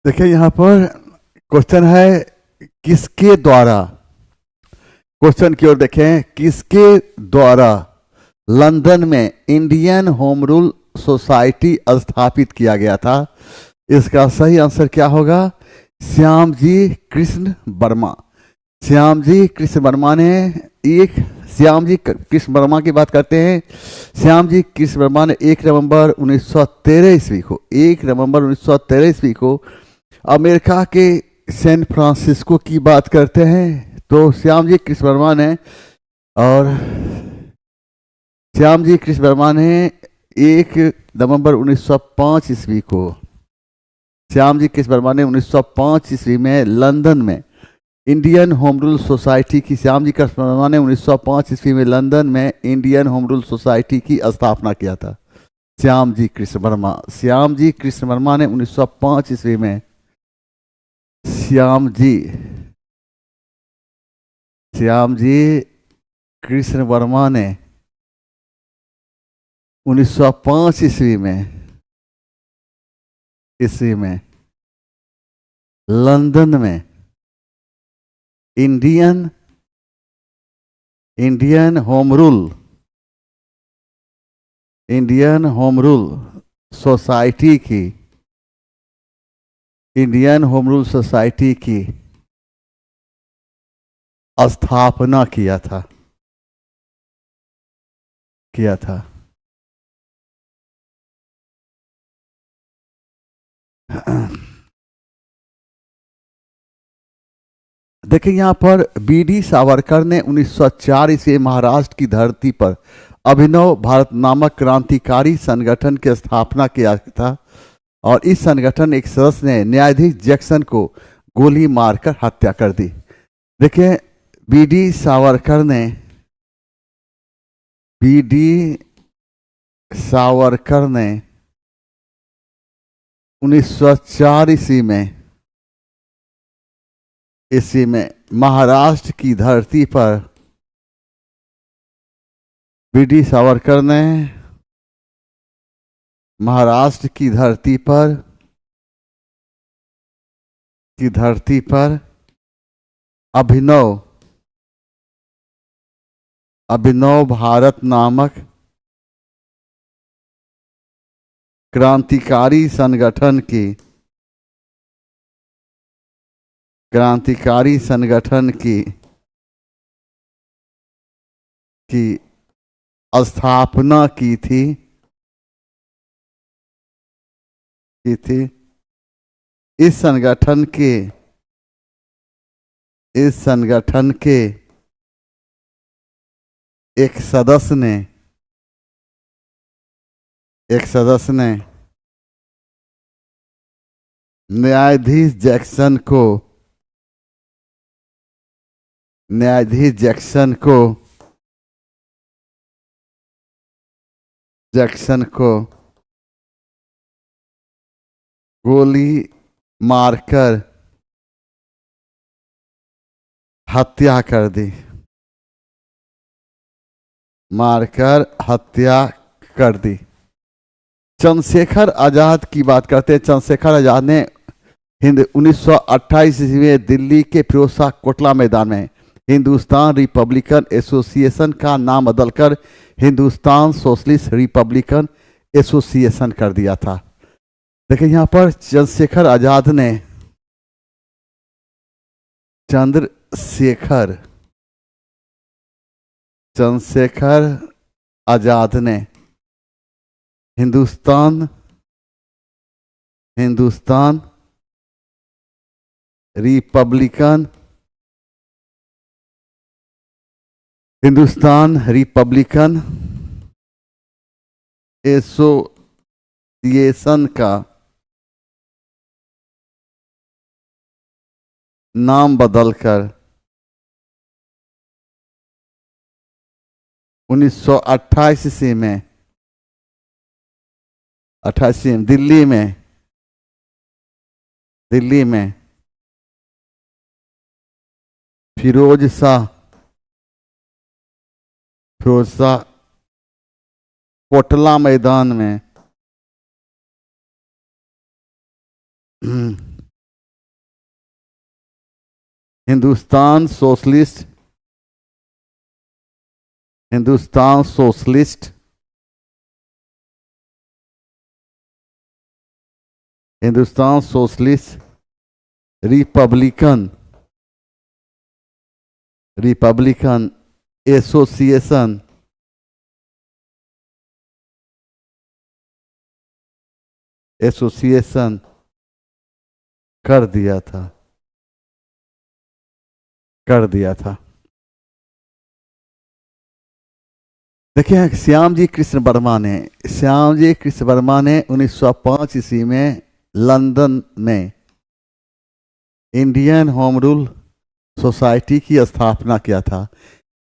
देखिए यहाँ पर क्वेश्चन है किसके द्वारा, क्वेश्चन की ओर देखें, किसके द्वारा लंदन में इंडियन होम रूल सोसाइटी स्थापित किया गया था। इसका सही आंसर क्या होगा? श्याम जी कृष्ण वर्मा। श्याम जी कृष्ण वर्मा ने श्याम जी कृष्ण वर्मा की बात करते हैं। श्याम जी कृष्ण वर्मा ने 1 नवंबर 1913 ईस्वी को 1 नवंबर 1913 ईस्वी को अमेरिका के सैन फ्रांसिस्को की बात करते हैं तो श्याम जी कृष्ण वर्मा ने और श्याम जी कृष्ण वर्मा ने 1 नवंबर 1905 ईस्वी को श्याम जी कृष्ण वर्मा ने 1905 ईस्वी में लंदन में इंडियन होम रूल सोसाइटी की श्याम जी कृष्ण वर्मा ने 1905 ईस्वी में लंदन में इंडियन होम रूल सोसाइटी की स्थापना किया था। श्याम जी कृष्ण वर्मा ने 1905 ईस्वी में श्याम जी कृष्ण वर्मा ने 1905 ईस्वी में लंदन में इंडियन होम रूल सोसाइटी की स्थापना किया था। देखिए यहाँ पर बीडी सावरकर ने 1904 ईस्वी महाराष्ट्र की धरती पर अभिनव भारत नामक क्रांतिकारी संगठन की स्थापना किया था और इस संगठन एक सदस्य ने न्यायाधीश जैक्सन को गोली मारकर हत्या कर दी। देखिए बीडी सावरकर ने 1904 ईस्वी में महाराष्ट्र की धरती पर बीडी सावरकर ने महाराष्ट्र की धरती पर अभिनव भारत नामक क्रांतिकारी संगठन की स्थापना की थी। इस संगठन के एक सदस्य ने न्यायाधीश जैक्सन को गोली मारकर हत्या कर दी। चंद्रशेखर आजाद की बात करते हैं। चंद्रशेखर आजाद ने 1928 ईस्वी में दिल्ली के फिरोजशाह कोटला मैदान में हिंदुस्तान रिपब्लिकन एसोसिएशन का नाम बदलकर हिंदुस्तान सोशलिस्ट रिपब्लिकन एसोसिएशन कर दिया था। देखिए यहाँ पर चंद्रशेखर आजाद ने हिंदुस्तान रिपब्लिकन एसोसिएशन का नाम बदलकर 1928 ईस्वी में दिल्ली में फिरोजशाह कोटला मैदान में Hindustan socialist, Hindustan socialist, Hindustan socialist Republican, Republican association, association कर दिया था, कर दिया था। देखिए श्याम जी कृष्ण वर्मा ने, श्याम जी कृष्ण वर्मा ने 1905 ईस्वी में लंदन में इंडियन होम रूल सोसाइटी की स्थापना किया था।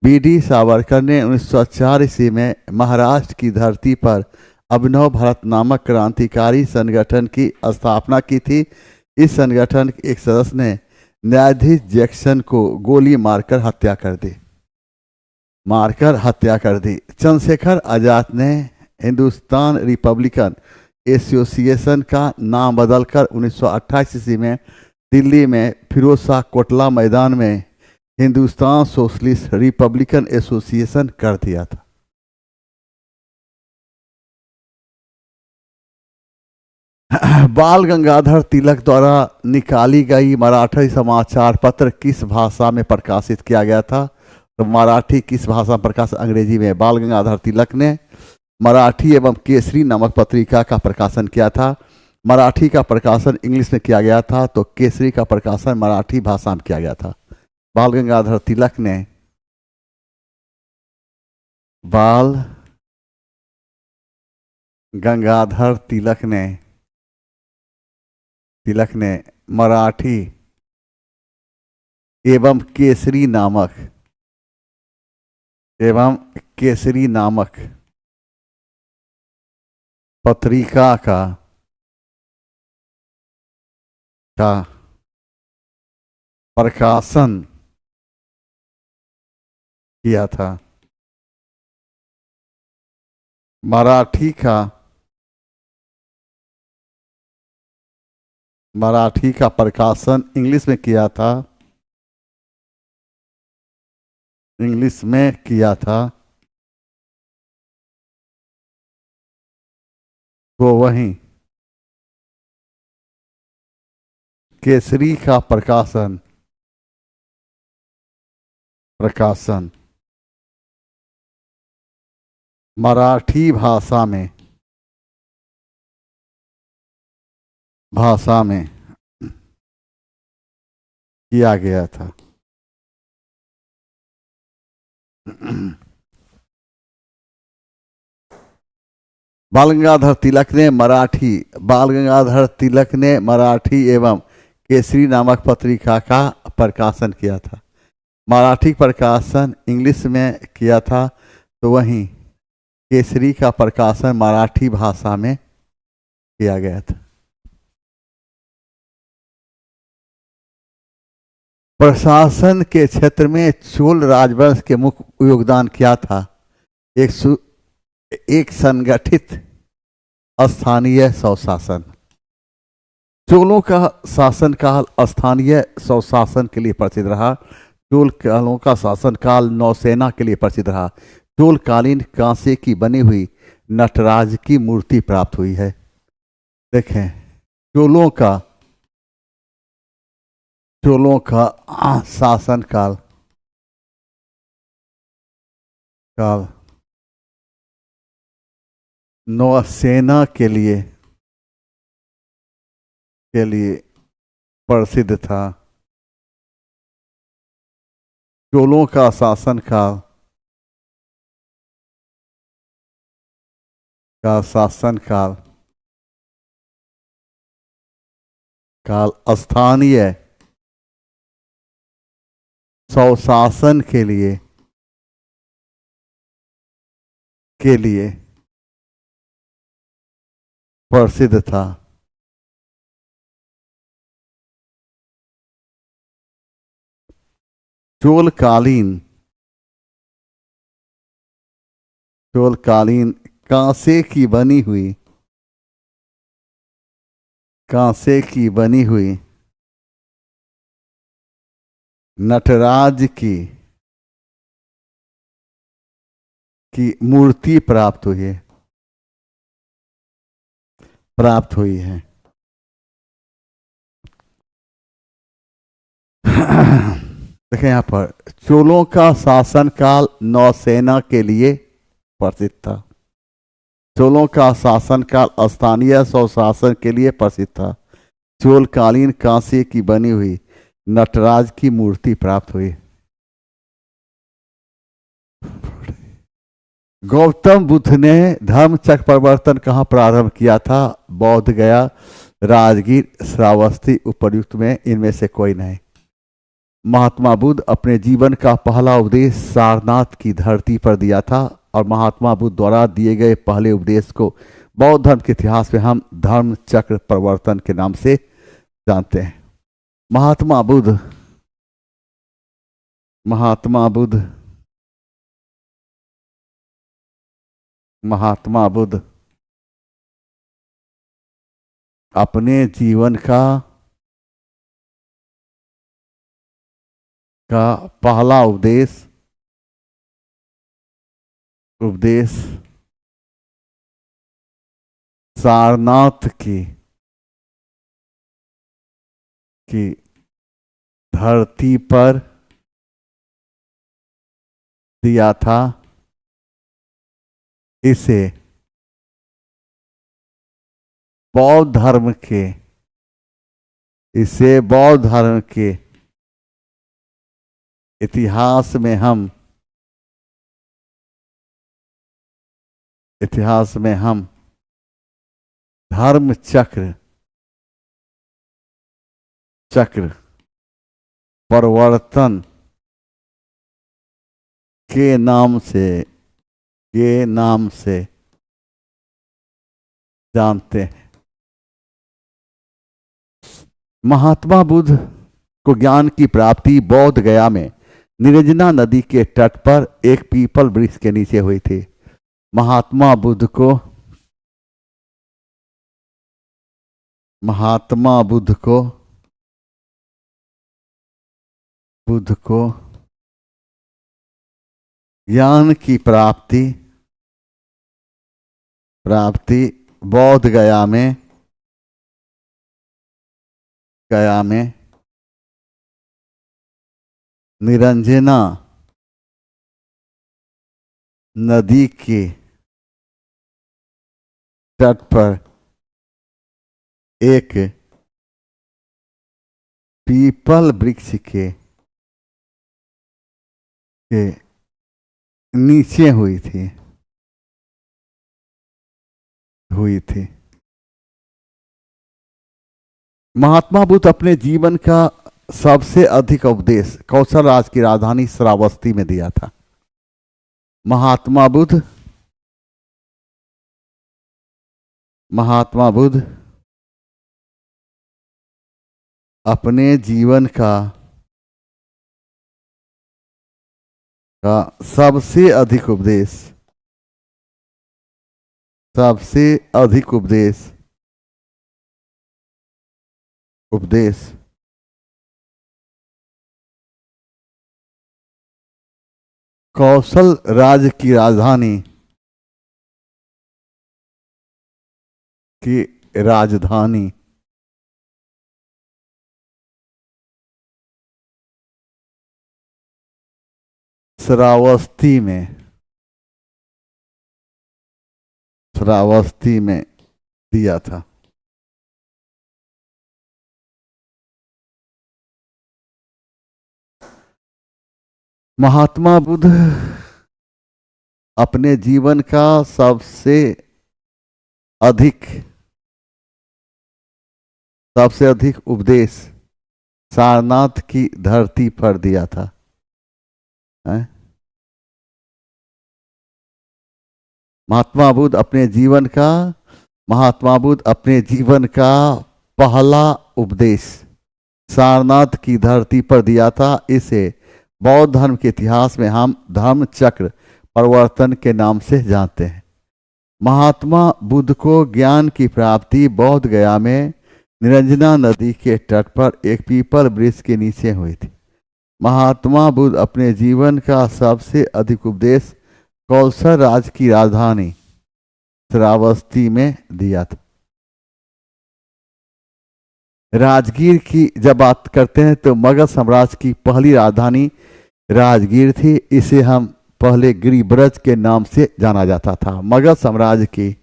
बीडी सावरकर ने 1904 ईस्वी में महाराष्ट्र की धरती पर अभिनव भारत नामक क्रांतिकारी संगठन की स्थापना की थी। इस संगठन के एक सदस्य ने न्यायाधीश जैक्सन को गोली मारकर हत्या कर दी, मारकर हत्या कर दी। चंद्रशेखर आजाद ने हिंदुस्तान रिपब्लिकन एसोसिएशन का नाम बदलकर 1928 ईस्वी में दिल्ली में फिरोज शाह कोटला मैदान में हिंदुस्तान सोशलिस्ट रिपब्लिकन एसोसिएशन कर दिया था। बाल गंगाधर तिलक द्वारा निकाली गई मराठी समाचार पत्र किस भाषा में प्रकाशित किया गया था? तो मराठी किस भाषा में प्रकाशित? अंग्रेजी में। बाल गंगाधर तिलक ने मराठी एवं केसरी नामक पत्रिका का प्रकाशन किया था। मराठी का प्रकाशन इंग्लिश में किया गया था, तो केसरी का प्रकाशन मराठी भाषा में किया गया था। बाल गंगाधर तिलक ने, बाल गंगाधर तिलक ने मराठी एवं केसरी नामक पत्रिका का प्रकाशन किया था। मराठी का प्रकाशन इंग्लिश में किया था, इंग्लिश में किया था। तो वहीं केसरी का प्रकाशन मराठी भाषा में किया गया था। बाल गंगाधर तिलक ने मराठी एवं केसरी नामक पत्रिका का प्रकाशन किया था। मराठी प्रकाशन इंग्लिश में किया था, तो वहीं केसरी का प्रकाशन मराठी भाषा में किया गया था। प्रशासन के क्षेत्र में चोल राजवंश के मुख्य योगदान क्या था? एक संगठित स्थानीय स्वशासन। चोलों का शासनकाल स्थानीय स्वशासन के लिए प्रसिद्ध रहा। चोल कालों का शासनकाल नौसेना के लिए प्रसिद्ध रहा। चोलकालीन कांसे की बनी हुई नटराज की मूर्ति प्राप्त हुई है। देखें, चोलों का शासनकाल नौसेना के लिए प्रसिद्ध था। चोलों का शासनकाल स्थानीय स्वशासन के लिए प्रसिद्ध था। चोलकालीन कांसे की बनी हुई नटराज की मूर्ति प्राप्त हुई है। देखें यहाँ पर, चोलों का शासनकाल नौसेना के लिए प्रसिद्ध था। चोलों का शासनकाल स्थानीय स्वशासन के लिए प्रसिद्ध था। चोलकालीन कांसे की बनी हुई नटराज की मूर्ति प्राप्त हुई। गौतम बुद्ध ने धर्म चक्र परिवर्तन कहाँ प्रारंभ किया था? बौद्ध गया, राजगीर, श्रावस्ती, उपर्युक्त में इनमें से कोई नहीं। महात्मा बुद्ध अपने जीवन का पहला उपदेश सारनाथ की धरती पर दिया था और महात्मा बुद्ध द्वारा दिए गए पहले उपदेश को बौद्ध धर्म के इतिहास में हम धर्म चक्र परिवर्तन के नाम से जानते हैं। महात्मा बुद्ध अपने जीवन का पहला उपदेश सारनाथ की धरती पर दिया था। इसे बौद्ध धर्म के इतिहास में हम धर्म चक्र परिवर्तन के नाम से जानते हैं। महात्मा बुद्ध को ज्ञान की प्राप्ति बौद्ध गया में निरंजना नदी के तट पर एक पीपल वृक्ष के नीचे हुई थी। महात्मा बुद्ध को ज्ञान की प्राप्ति बौद्ध गया में निरंजना नदी के तट पर एक पीपल वृक्ष के नीचे हुई थी। महात्मा बुद्ध अपने जीवन का सबसे अधिक उपदेश कौशल राज की राजधानी श्रावस्ती में दिया था। महात्मा बुद्ध अपने जीवन का सबसे अधिक उपदेश कौशल राज की राजधानी श्रावस्ती में दिया था। महात्मा बुद्ध अपने जीवन का सबसे अधिक उपदेश सारनाथ की धरती पर दिया था। महात्मा बुद्ध अपने जीवन का पहला उपदेश सारनाथ की धरती पर दिया था। इसे बौद्ध धर्म के इतिहास में हम धर्म चक्र परिवर्तन के नाम से जानते हैं। महात्मा बुद्ध को ज्ञान की प्राप्ति बौद्ध गया में निरंजना नदी के तट पर एक पीपल वृक्ष के नीचे हुई थी। महात्मा बुद्ध अपने जीवन का सबसे अधिक उपदेश कौशल राज्य की राजधानी श्रावस्ती में दिया था। राजगीर की जब बात करते हैं तो मगध साम्राज्य की पहली राजधानी राजगीर थी। इसे हम पहले गिरिब्रज के नाम से जाना जाता था। मगध साम्राज्य की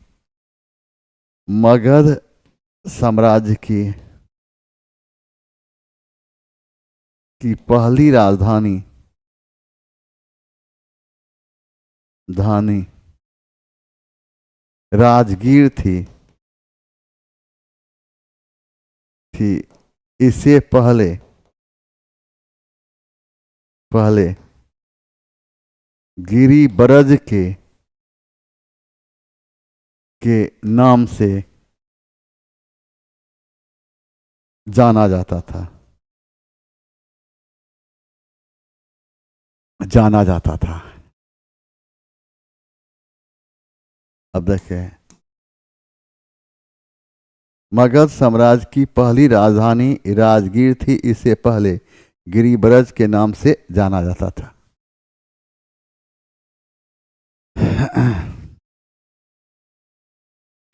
पहली राजधानी राजगीर थी। इससे पहले गिरिब्रज के नाम से जाना जाता था। अब देखें, मगध साम्राज्य की पहली राजधानी राजगीर थी। इससे पहले गिरिब्रज के नाम से जाना जाता था।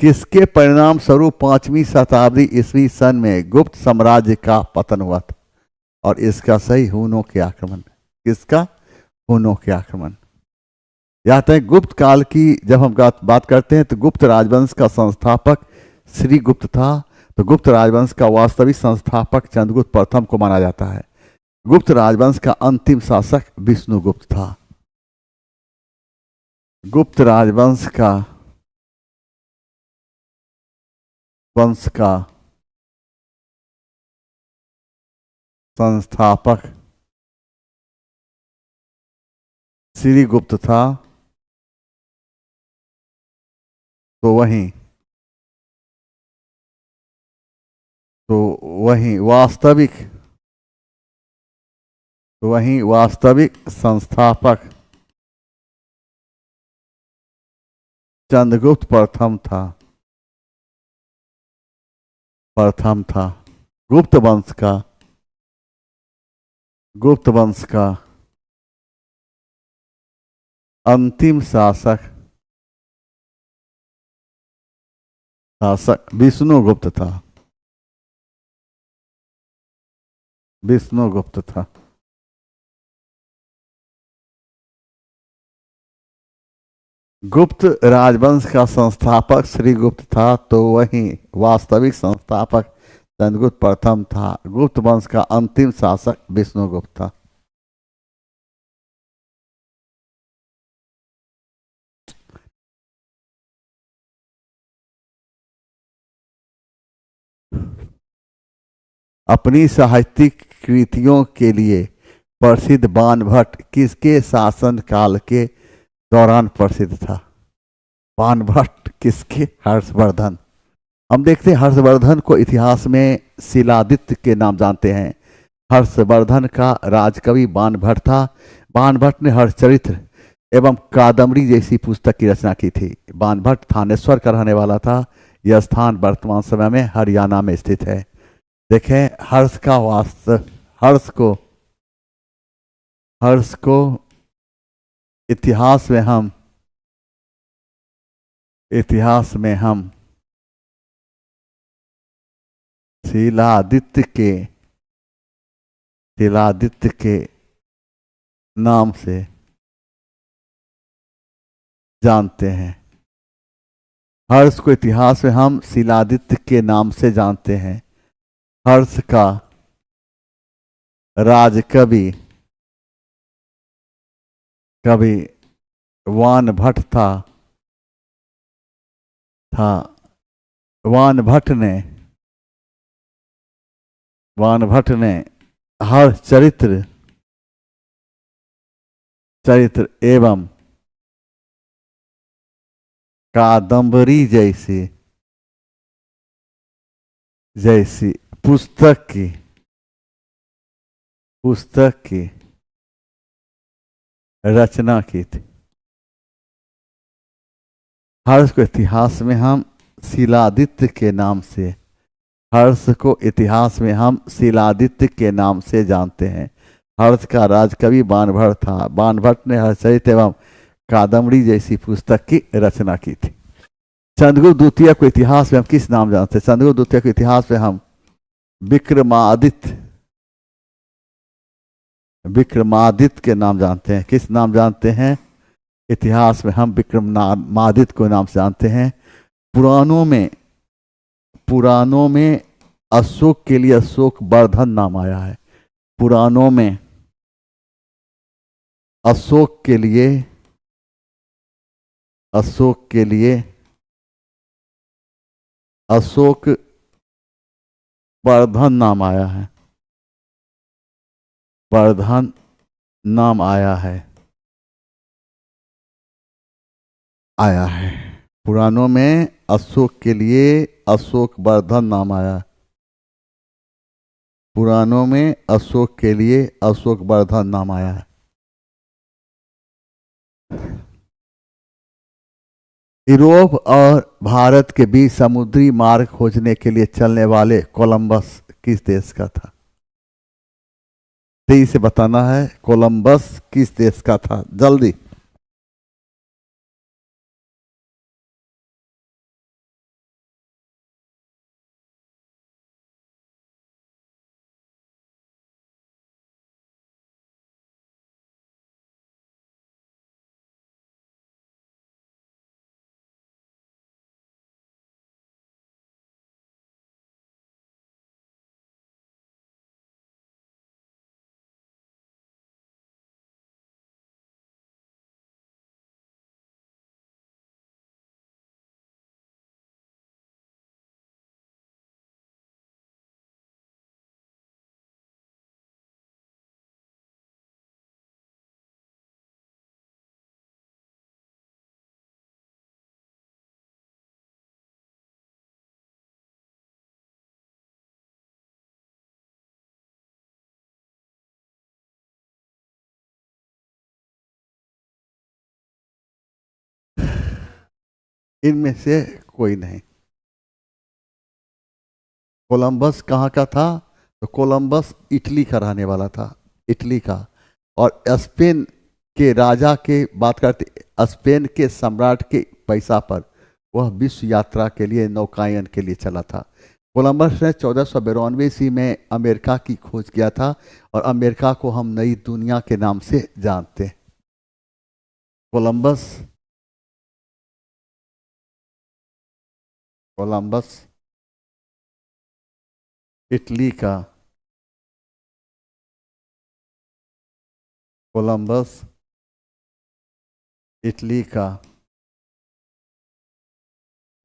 किसके परिणाम स्वरूप 5वीं शताब्दी ईस्वी सन में गुप्त साम्राज्य का पतन हुआ था? और इसका सही हुनों के आक्रमण। किसका? हुनों के आक्रमण। यहाँ तक गुप्त काल की जब हम बात करते हैं तो गुप्त राजवंश का संस्थापक श्रीगुप्त था। तो गुप्त राजवंश का वास्तविक संस्थापक चंद्रगुप्त प्रथम को माना जाता है। गुप्त राजवंश का अंतिम शासक विष्णुगुप्त था। गुप्त राजवंश का संस्थापक श्रीगुप्त था। तो वहीं वास्तविक संस्थापक चंद्रगुप्त प्रथम था। गुप्त वंश का अंतिम शासक विष्णुगुप्त था। गुप्त राजवंश का संस्थापक श्रीगुप्त था। तो वहीं वास्तविक संस्थापक चंद्रगुप्त प्रथम था। गुप्त वंश का अंतिम शासक विष्णुगुप्त था। अपनी साहित्यिक कृतियों के लिए प्रसिद्ध बाणभट्ट किसके शासन काल के दौरान प्रसिद्ध था? बाणभट्ट किसके? हर्षवर्धन। हम देखते हैं हर्षवर्धन को इतिहास में शिलादित्य के नाम जानते हैं। हर्षवर्धन का राजकवि बाणभट्ट था। बाणभट्ट ने हर्षचरित्र एवं कादम्बरी जैसी पुस्तक की रचना की थी। बाणभट्ट थानेश्वर का रहने वाला था। यह स्थान वर्तमान समय में हरियाणा में स्थित है। देखें, हर्ष को इतिहास में हम शिलादित्य के नाम से जानते हैं। हर्ष को इतिहास में हम शिलादित्य के नाम से जानते हैं। हर्ष का राजकवि बाणभट्ट था। बाणभट्ट ने हर्षचरित्र एवं कादम्बरी जैसी पुस्तक की रचना की थी। हर्ष को इतिहास में हम शिलादित्य के नाम से जानते हैं। हर्ष का राजकवि बाणभट्ट था। बाणभट्ट ने हर्षचरित एवं कादम्बरी जैसी पुस्तक की रचना की थी। चंद्रगुप्त द्वितीय को इतिहास में हम किस नाम जानते हैं? चंद्रगुप्त द्वितीय को इतिहास में हम विक्रमादित्य के नाम जानते हैं। किस नाम जानते हैं? इतिहास में हम विक्रमादित्य को नाम से जानते हैं। पुराणों में अशोक के लिए अशोक वर्धन नाम आया है। पुराणों में अशोक के लिए अशोक वर्धन नाम आया है। वर्धन नाम आया है पुराणों में अशोक के लिए अशोक वर्धन नाम आया। पुराणों में अशोक के लिए अशोक वर्धन नाम आया है। यूरोप और भारत के बीच समुद्री मार्ग खोजने के लिए चलने वाले कोलंबस किस देश का था? तेजी से बताना है, कोलंबस किस देश का था? जल्दी। इनमें से कोई नहीं। कोलंबस कहाँ का था? तो कोलंबस इटली का रहने वाला था, इटली का। और स्पेन के राजा के बात करते, स्पेन के सम्राट के पैसा पर वह विश्व यात्रा के लिए नौकायन के लिए चला था। कोलंबस ने 1492 ईस्वी में अमेरिका की खोज किया था और अमेरिका को हम नई दुनिया के नाम से जानते हैं। कोलंबस इटली का, कोलंबस इटली का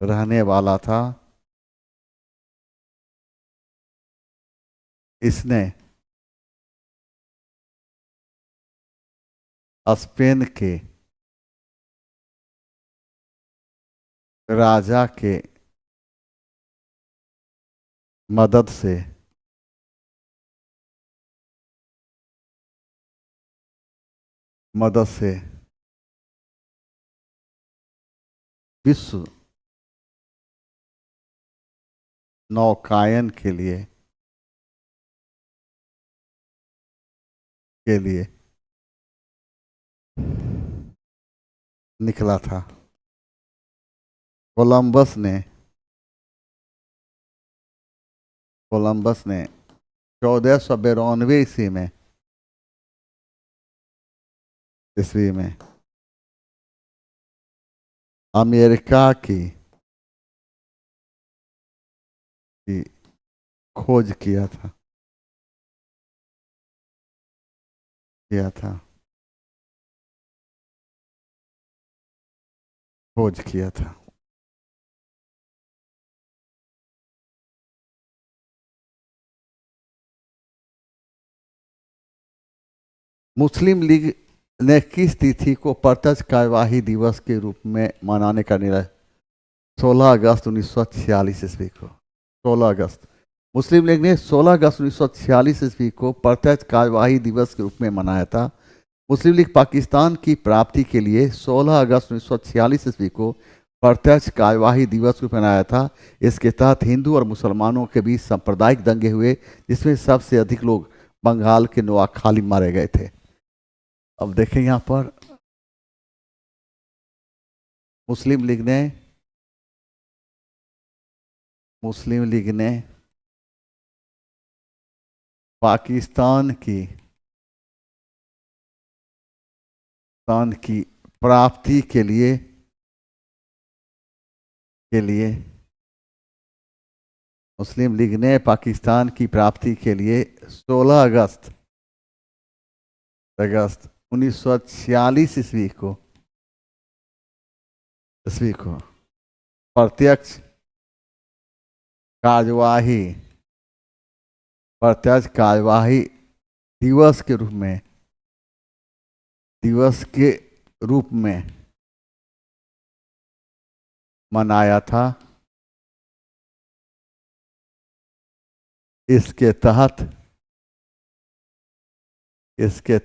रहने वाला था। इसने स्पेन के राजा के मदद से विश्व नौकायन के लिए निकला था। कोलंबस ने 1492 ईस्वी में अमेरिका की खोज किया था। मुस्लिम लीग ने किस तिथि को प्रत्यक्ष कार्यवाही दिवस के रूप में मनाने का निर्णय? 16 अगस्त 1946 ईस्वी को। 16 अगस्त मुस्लिम लीग ने 16 अगस्त 1946 ईस्वी को प्रत्यक्ष कार्यवाही दिवस के रूप में मनाया था। मुस्लिम लीग पाकिस्तान की प्राप्ति के लिए 16 अगस्त 1946 ईस्वी को प्रत्यक्ष कार्यवाही दिवस को मनाया था। इसके तहत हिंदू और मुसलमानों के बीच सांप्रदायिक दंगे हुए, जिसमें सबसे अधिक लोग बंगाल के नोआखाली मारे गए थे। अब देखें यहाँ पर मुस्लिम लीग ने पाकिस्तान की प्राप्ति के लिए मुस्लिम लीग ने पाकिस्तान की प्राप्ति के लिए 16 अगस्त 1946 ईस्वी को प्रत्यक्ष कार्यवाही दिवस के रूप में मनाया था। इसके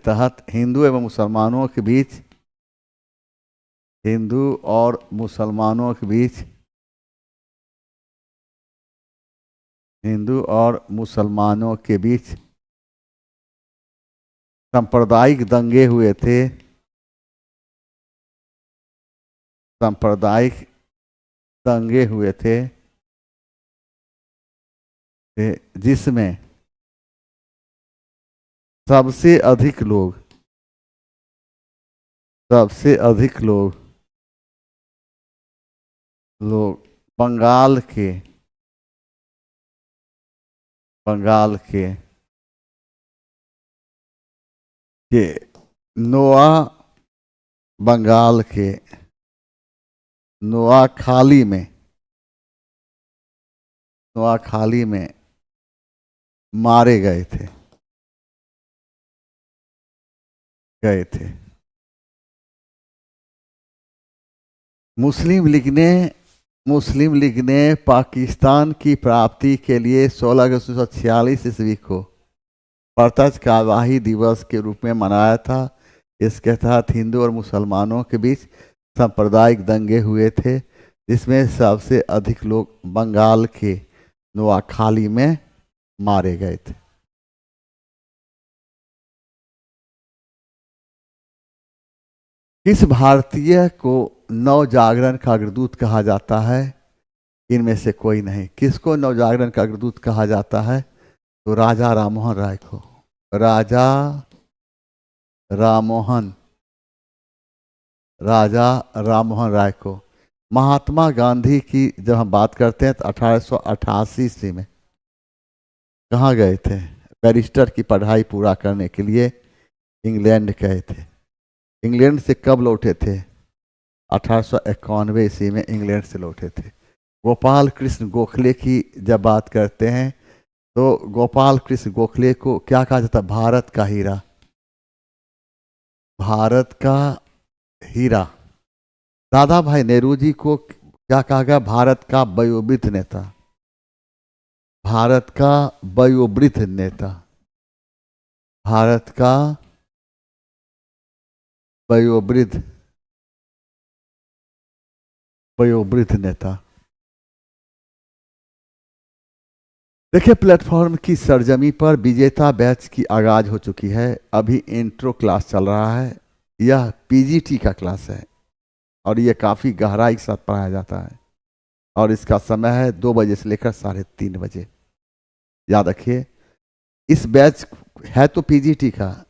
तहत हिंदू और मुसलमानों के बीच सांप्रदायिक दंगे हुए थे जिसमें सबसे अधिक लोग बंगाल के नोआखाली में मारे गए थे। मुस्लिम लीग ने पाकिस्तान की प्राप्ति के लिए 16 अगस्त 1946 ईस्वी को प्रत्यक्ष कार्यवाही दिवस के रूप में मनाया था। इसके तहत हिंदू और मुसलमानों के बीच सांप्रदायिक दंगे हुए थे जिसमें सबसे अधिक लोग बंगाल के नोआखाली में मारे गए थे। किस भारतीय को नवजागरण का अग्रदूत कहा जाता है? इनमें से कोई नहीं। किसको नवजागरण का अग्रदूत कहा जाता है? तो राजा राममोहन राय को। राजा राममोहन राय को। महात्मा गांधी की जब हम बात करते हैं तो 1888 ईस्वी में कहाँ गए थे? बैरिस्टर की पढ़ाई पूरा करने के लिए इंग्लैंड गए थे। इंग्लैंड से कब लौटे थे? 1891 ईस्वी में इंग्लैंड से लौटे थे। गोपाल कृष्ण गोखले की जब बात करते हैं तो गोपाल कृष्ण गोखले को क्या कहा जाता है? भारत का हीरा। दादा भाई नेहरू जी को क्या कहा गया? भारत का वयोवृद्ध नेता। भारत का वयोवृद्ध नेता। देखिए, प्लेटफॉर्म की सरजमी पर विजेता बैच की आगाज हो चुकी है। अभी इंट्रो क्लास चल रहा है। यह पीजीटी का क्लास है और यह काफ़ी गहराई के साथ पढ़ाया जाता है और इसका समय है 2 बजे से लेकर 3:30 बजे। याद रखिए, इस बैच है तो पीजीटी का।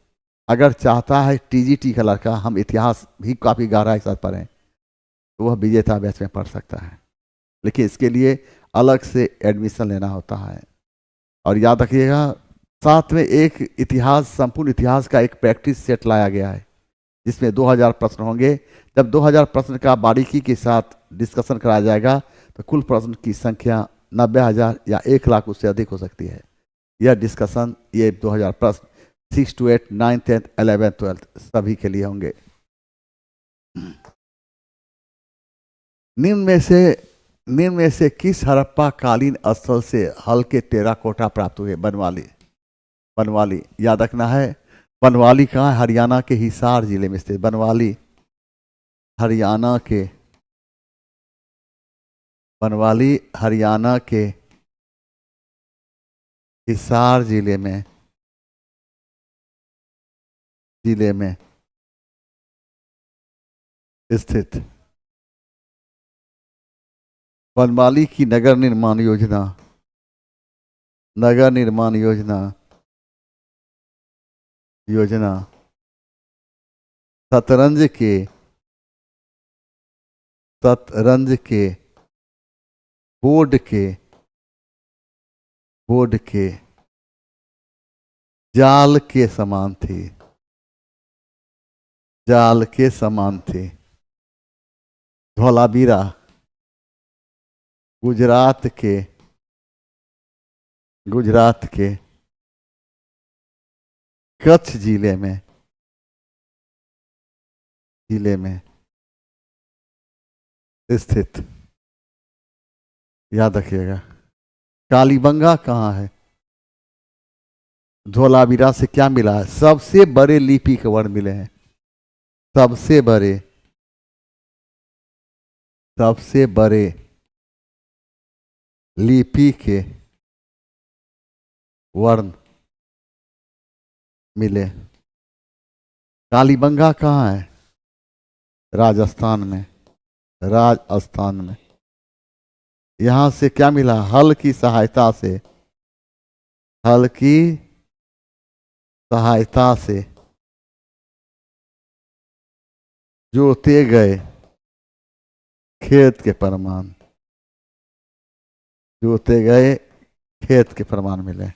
अगर चाहता है टीजीटी का लड़का हम इतिहास भी काफ़ी गहराई के साथ पढ़ें तो वह विजेता बैच में पढ़ सकता है, लेकिन इसके लिए अलग से एडमिशन लेना होता है। और याद रखिएगा, साथ में एक संपूर्ण इतिहास का एक प्रैक्टिस सेट लाया गया है जिसमें 2000 प्रश्न होंगे। जब 2000 प्रश्न का बारीकी के साथ डिस्कशन कराया जाएगा तो कुल प्रश्न की संख्या 90,000 या 1 लाख उससे अधिक हो सकती है। यह डिस्कशन, ये 2000 प्रश्न 6 to 8, 9th, 10th, 11th, 12th सभी के लिए होंगे। निम्न में से किस हड़प्पा कालीन स्थल से हल्के टेराकोटा प्राप्त हुए? बनवाली। याद रखना है, बनवाली कहाँ है? हरियाणा के हिसार जिले में स्थित बनवाली। हरियाणा के हिसार जिले में जिले में स्थित बनमाली की नगर निर्माण योजना, नगर निर्माण योजना योजना शतरंज के शतरंज के बोर्ड के जाल के समान थी, जाल के समान थी। धौलावीरा गुजरात के कच्छ जिले में स्थित। याद रखिएगा। कालीबंगा कहाँ है? धौलावीरा से क्या मिला है? सबसे बड़े लिपि के वर्ण मिले हैं। सबसे बड़े लिपि के वर्ण मिले। कालीबंगा कहाँ है? राजस्थान में। यहां से क्या मिला? हल की सहायता से जोते गए खेत के प्रमाण मिले।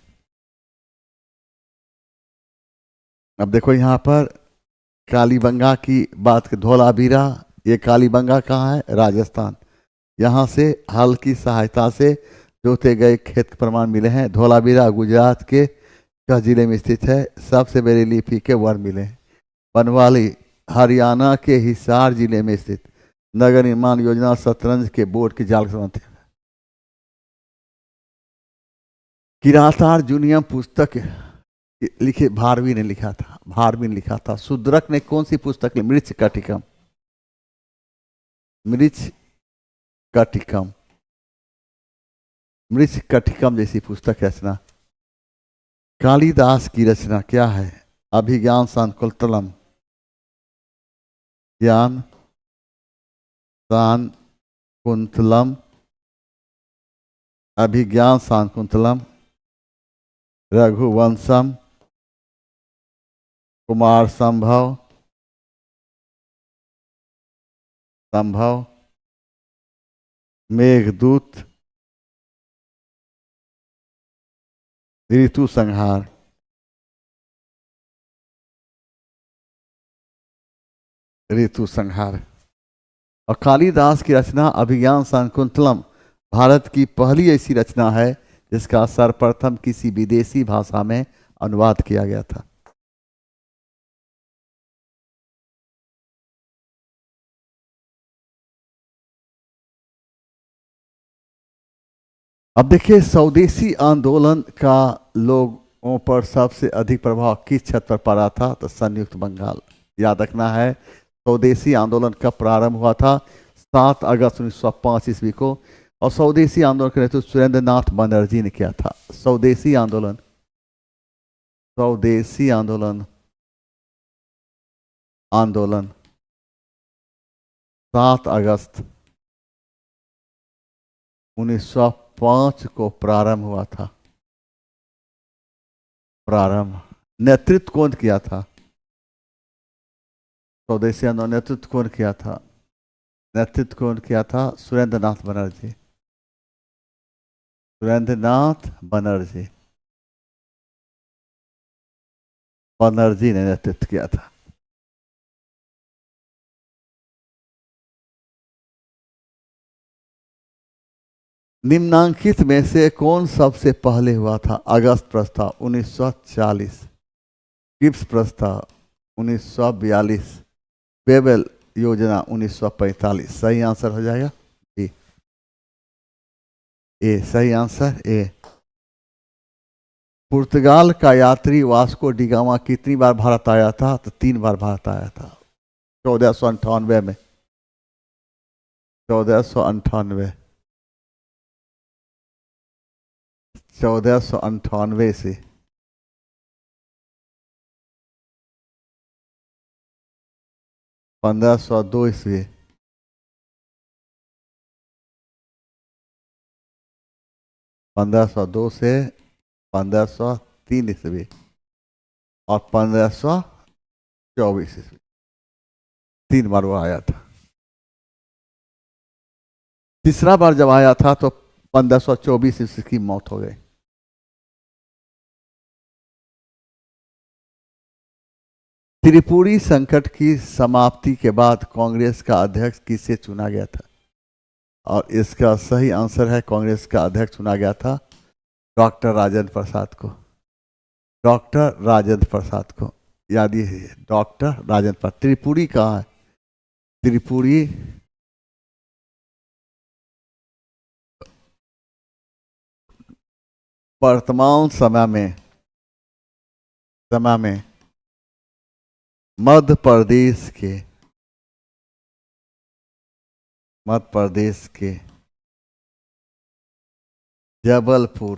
अब देखो यहां पर कालीबंगा की बात के, धौलावीरा, ये कालीबंगा कहाँ है? राजस्थान। यहाँ से हल की सहायता से जोते गए खेत के प्रमाण मिले हैं। धौलावीरा गुजरात के कच्छ जिले में स्थित है। सबसे बड़ी लिपि के वर्ण मिले हैं। बनवाली हरियाणा के हिसार जिले में स्थित। नगर निर्माण योजना शतरंज के बोर्ड के जाल के समान थे। किरातार्जुनीयम पुस्तक लिखे भारवी ने लिखा था। शूद्रक ने कौन सी पुस्तक ली? मृच्छकटिकम जैसी पुस्तक रचना। कालिदास की रचना क्या है? अभिज्ञान शाकुंतलम, ज्ञान शाकुंतलम, अभिज्ञान शाकुंतलम, रघुवंशम, कुमार संभव, मेघदूत, ऋतु संहार। और कालिदास की रचना अभिज्ञान शाकुंतलम भारत की पहली ऐसी रचना है जिसका सर्वप्रथम किसी विदेशी भाषा में अनुवाद किया गया था। अब देखिए, स्वदेशी आंदोलन का लोगों पर सबसे अधिक प्रभाव किस क्षेत्र पर पड़ा था? तो संयुक्त बंगाल। याद रखना है, स्वदेशी आंदोलन कब प्रारंभ हुआ था? 7 अगस्त 1905 ईस्वी को। और स्वदेशी आंदोलन का नेतृत्व सुरेंद्र नाथ बनर्जी ने किया था। स्वदेशी आंदोलन 7 अगस्त 1905 को प्रारंभ हुआ था। नेतृत्व कौन किया था? स्वदेशी आंदोलन नेतृत्व कौन किया था? सुरेंद्र नाथ बनर्जी ने नेतृत्व किया था। निम्नांकित में से कौन सबसे पहले हुआ था? अगस्त प्रस्ताव 1940, किप्स प्रस्ताव 1942, बेबल योजना 1945। सही आंसर हो जाएगा ए। सही आंसर ए। पुर्तगाल का यात्री वास्को डी गामा कितनी बार भारत आया था? तो 3 बार भारत आया था। 1498 में। 1498 से 1502 ईस्वी, 1502 से 1503 ईस्वी और 1524 ईस्वी, 3 बार वो आया था। तीसरा बार जब आया था तो 1524 ईस्वी की मौत हो गई। त्रिपुरी संकट की समाप्ति के बाद कांग्रेस का अध्यक्ष किसे चुना गया था? और इसका सही आंसर है, कांग्रेस का अध्यक्ष चुना गया था डॉक्टर राजेंद्र प्रसाद को। डॉक्टर राजेंद्र प्रसाद को याद ही है, डॉक्टर राजेंद्र प्रसाद। त्रिपुरी कहाँ है? त्रिपुरी वर्तमान समय में मध्य प्रदेश के जबलपुर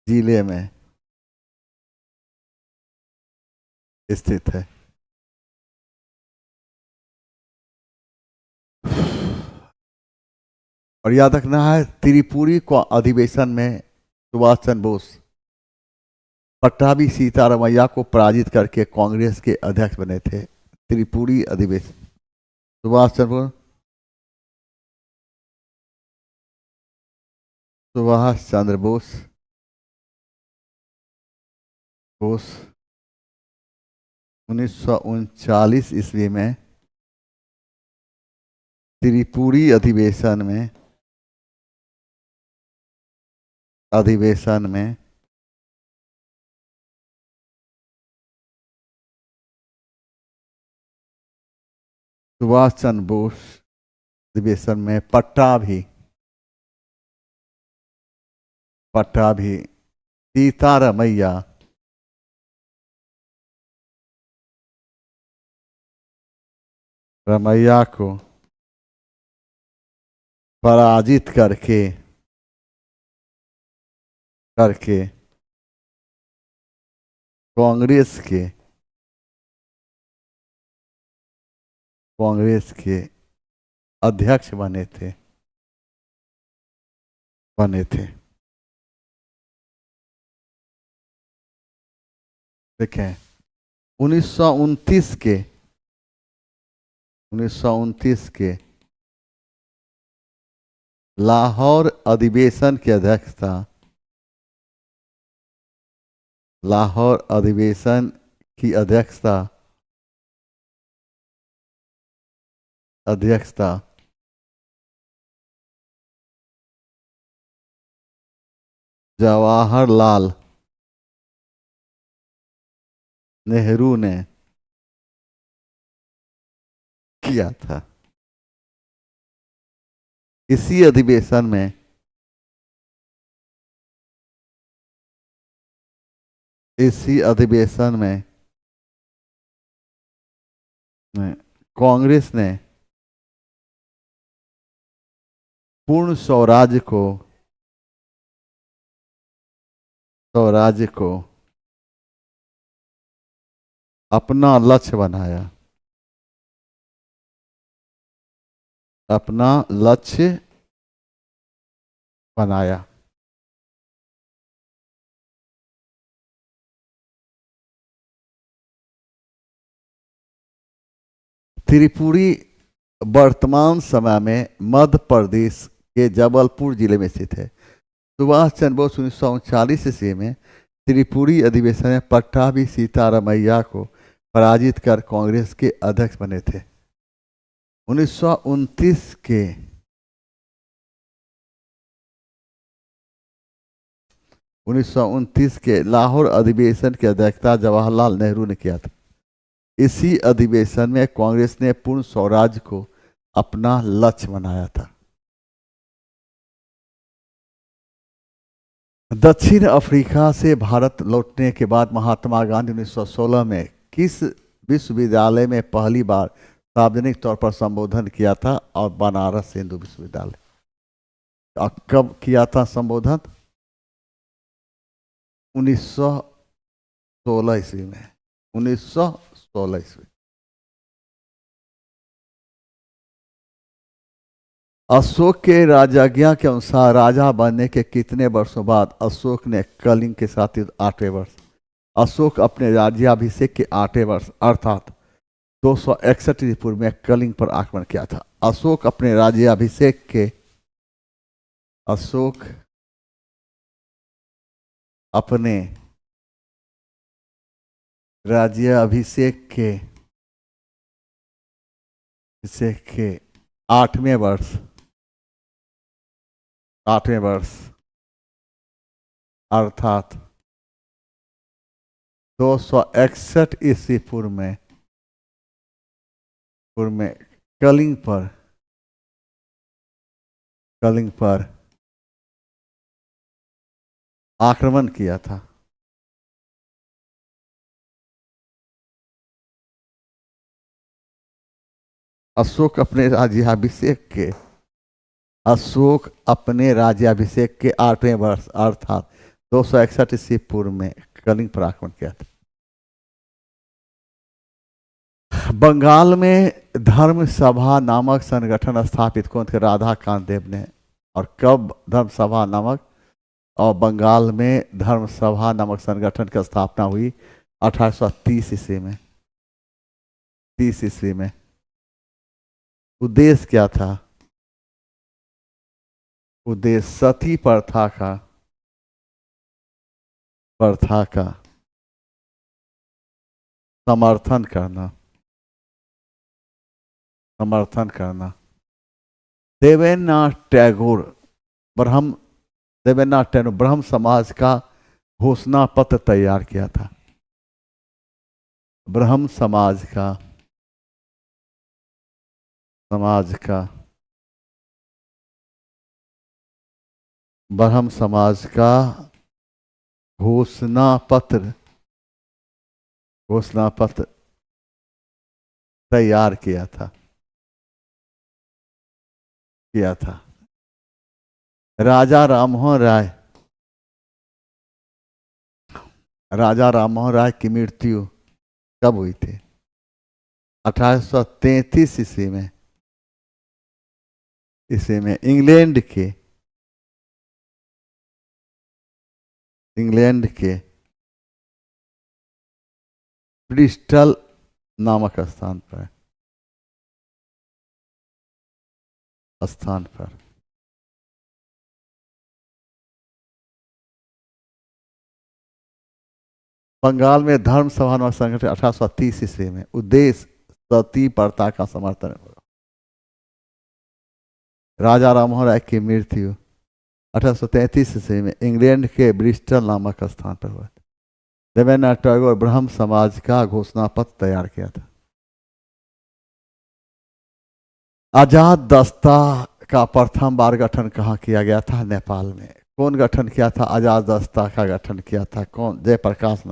जिले में स्थित है। और याद रखना है, त्रिपुरी को अधिवेशन में सुभाष चंद्र बोस पट्टाभी सीतारामैया को पराजित करके कांग्रेस के अध्यक्ष बने थे। त्रिपुरी अधिवेशन सुभाष चंद्र बोस 1939 ईस्वी में त्रिपुरी अधिवेशन में सुभाष चंद्र बोस अधिवेशन में पट्टाभी सीतारामैया को पराजित करके कांग्रेस के अध्यक्ष बने थे। देखें 1929 के लाहौर अधिवेशन की अध्यक्षता जवाहरलाल नेहरू ने किया था। इसी अधिवेशन में कांग्रेस ने पूर्ण स्वराज्य को अपना लक्ष्य बनाया। त्रिपुरी वर्तमान समय में मध्य प्रदेश के जबलपुर जिले में स्थित है। सुभाष चंद्र बोस 1939 ईस्वी में त्रिपुरी अधिवेशन में पट्टाभी सीतारामैया को पराजित कर कांग्रेस के अध्यक्ष बने थे। 1929 के लाहौर अधिवेशन की अध्यक्षता जवाहरलाल नेहरू ने किया था। इसी अधिवेशन में कांग्रेस ने पूर्ण स्वराज्य को अपना लक्ष्य बनाया था। दक्षिण अफ्रीका से भारत लौटने के बाद महात्मा गांधी 1916 में किस विश्वविद्यालय में पहली बार सार्वजनिक तौर पर संबोधन किया था? और बनारस हिंदू विश्वविद्यालय। कब किया था संबोधन? 1916 ईस्वी में। 1916 16 ईस्वी। अशोक के राजाज्ञा के अनुसार राजा बनने के कितने वर्षों बाद अशोक ने कलिंग के साथ युद्ध? 8वें वर्ष। अशोक अपने राज्याभिषेक के 8वें वर्ष अर्थात 261 ईस्वी पूर्व में कलिंग पर आक्रमण किया था। अशोक अपने राज्याभिषेक के राज्याभिषेक के 8वें वर्ष अर्थात 261 ईस्वी पूर्व में कलिंग पर आक्रमण किया था। अशोक अपने राज्याभिषेक के 8वें वर्ष अर्थात 261 ईस्वी पूर्व में कलिंग पर आक्रमण किया था। बंगाल में धर्म सभा नामक संगठन स्थापित कौन थे? राधाकांत देव ने। और कब धर्म सभा नामक और बंगाल में धर्म सभा नामक संगठन की स्थापना हुई? 1830 ईस्वी में। 30 ईस्वी में। उद्देश्य क्या था? उद्देश्य सती प्रथा का समर्थन करना। देवेंद्रनाथ टैगोर ब्रह्म समाज का घोषणा पत्र तैयार किया था। ब्रह्म समाज का घोषणा पत्र तैयार किया था। राजा राममोहन राय की मृत्यु कब हुई थी? 1833 ईस्वी में इंग्लैंड के ब्रिस्टल नामक स्थान पर बंगाल में धर्म सभा नामक संगठन 1830 ईस्वी में। उद्देश्य सती प्रथा का समर्थन। राजा राममोहन राय की मृत्यु 1833 ईस्वी में इंग्लैंड के ब्रिस्टल नामक स्थान पर हुआ। देवेंद्रनाथ टैगोर ब्रह्म समाज का घोषणा पत्र तैयार किया था। आजाद दस्ता का प्रथम बार गठन कहाँ किया गया था? नेपाल में। कौन गठन किया था? आजाद दस्ता का गठन किया था कौन? जयप्रकाश